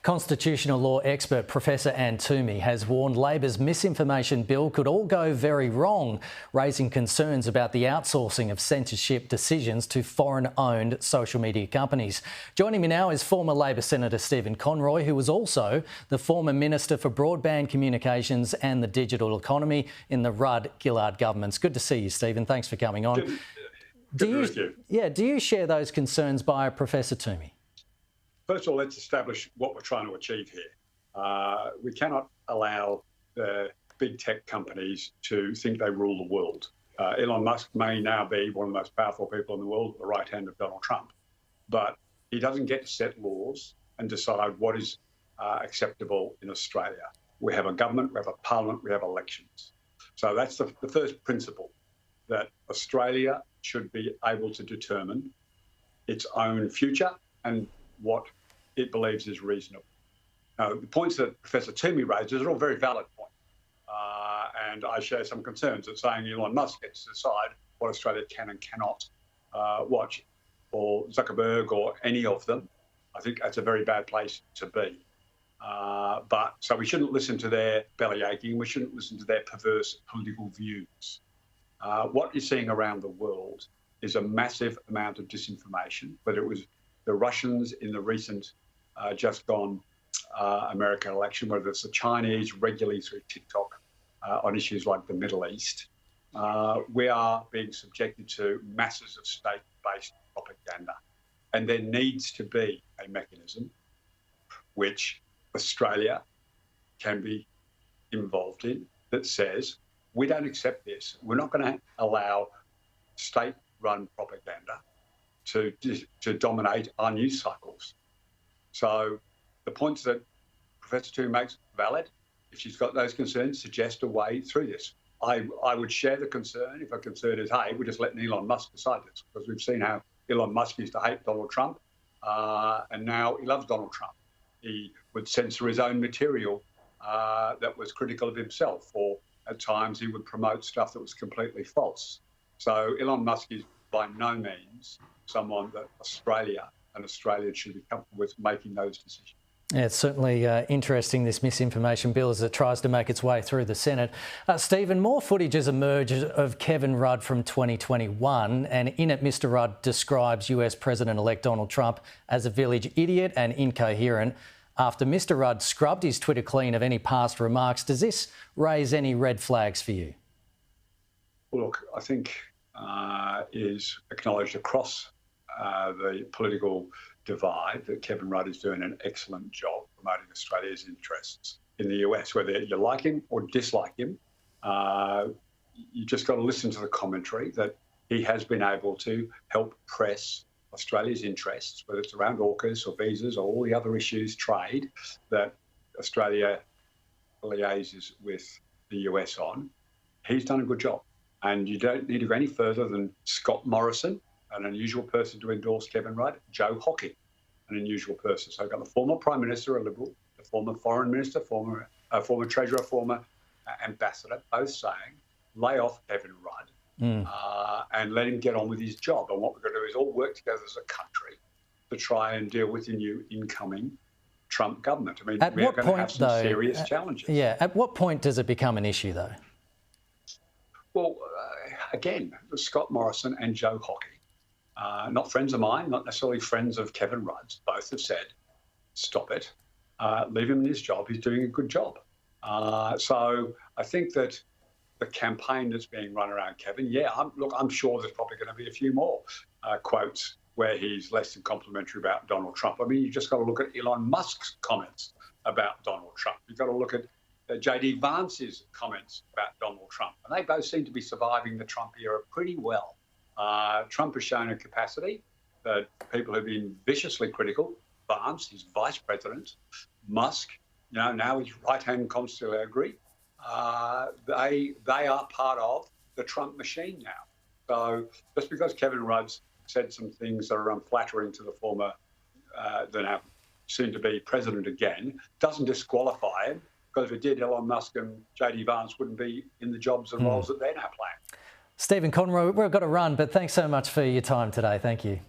Constitutional law expert Professor Anne Toomey has warned Labor's misinformation bill could all go very wrong, raising concerns about the outsourcing of censorship decisions to foreign-owned social media companies. Joining me now is former Labor Senator Stephen Conroy, who was also the former Minister for Broadband Communications and the Digital Economy in the Rudd-Gillard governments. Good to see you, Stephen. Thanks for coming on. Do you share those concerns by Professor Toomey? First of all, let's establish what we're trying to achieve here. We cannot allow the big tech companies to think they rule the world. Elon Musk may now be one of the most powerful people in the world, at the right hand of Donald Trump, but he doesn't get to set laws and decide what is acceptable in Australia. We have a government, we have a parliament, we have elections. So that's the first principle, that Australia should be able to determine its own future and what it believes is reasonable. Now, the points that Professor Toomey raises are all very valid points. And I share some concerns that saying Elon Musk gets to decide what Australia can and cannot watch, or Zuckerberg or any of them. I think that's a very bad place to be. So we shouldn't listen to their bellyaching. We shouldn't listen to their perverse political views. What you're seeing around the world is a massive amount of disinformation, whether it was the Russians in the recent just gone American election, whether it's the Chinese regularly through TikTok on issues like the Middle East. We are being subjected to masses of state-based propaganda. And there needs to be a mechanism which Australia can be involved in that says, we don't accept this. We're not going to allow state-run propaganda to dominate our news cycles. So the points that Professor Toomey makes are valid. If she's got those concerns, suggest a way through this. I would share the concern if a concern is, hey, we're just letting Elon Musk decide this, because we've seen how Elon Musk used to hate Donald Trump, and now he loves Donald Trump. He would censor his own material that was critical of himself, or at times he would promote stuff that was completely false. So Elon Musk is by no means someone that Australia and Australians should be comfortable with making those decisions. Yeah, it's certainly interesting, this misinformation bill, as it tries to make its way through the Senate. Stephen, more footage has emerged of Kevin Rudd from 2021, and in it Mr Rudd describes US President-elect Donald Trump as a village idiot and incoherent. After Mr Rudd scrubbed his Twitter clean of any past remarks, does this raise any red flags for you? Well, look, I think is acknowledged across the political divide that Kevin Rudd is doing an excellent job promoting Australia's interests in the US. Whether you like him or dislike him, you just got to listen to the commentary that he has been able to help press Australia's interests, whether it's around AUKUS or visas or all the other issues, trade, that Australia liaises with the US on. He's done a good job. And you don't need to go any further than Scott Morrison, an unusual person to endorse Kevin Rudd, Joe Hockey, an unusual person. So I've got the former Prime Minister, a Liberal, the former Foreign Minister, former Treasurer, former Ambassador, both saying, lay off Kevin Rudd and let him get on with his job. And what we're going to do is all work together as a country to try and deal with the new incoming Trump government. I mean, we're going to have some serious challenges. Yeah. At what point does it become an issue, though? Well, again, Scott Morrison and Joe Hockey, not friends of mine, not necessarily friends of Kevin Rudd's, both have said, stop it, leave him in his job, he's doing a good job. So I think that the campaign that's being run around Kevin, I'm sure there's probably going to be a few more quotes where he's less than complimentary about Donald Trump. I mean, you've just got to look at Elon Musk's comments about Donald Trump. You've got to look at J.D. Vance's comments about Donald Trump. And they both seem to be surviving the Trump era pretty well. Trump has shown a capacity that people have been viciously critical. Vance, his vice president, Musk, now his right-hand consigliere, they are part of the Trump machine now. So just because Kevin Rudd's said some things that are unflattering to the former, the now soon-to-be president again, doesn't disqualify him. Because if it did, Elon Musk and J.D. Vance wouldn't be in the jobs and roles that they're now playing. Stephen Conroy, we've got to run, but thanks so much for your time today. Thank you.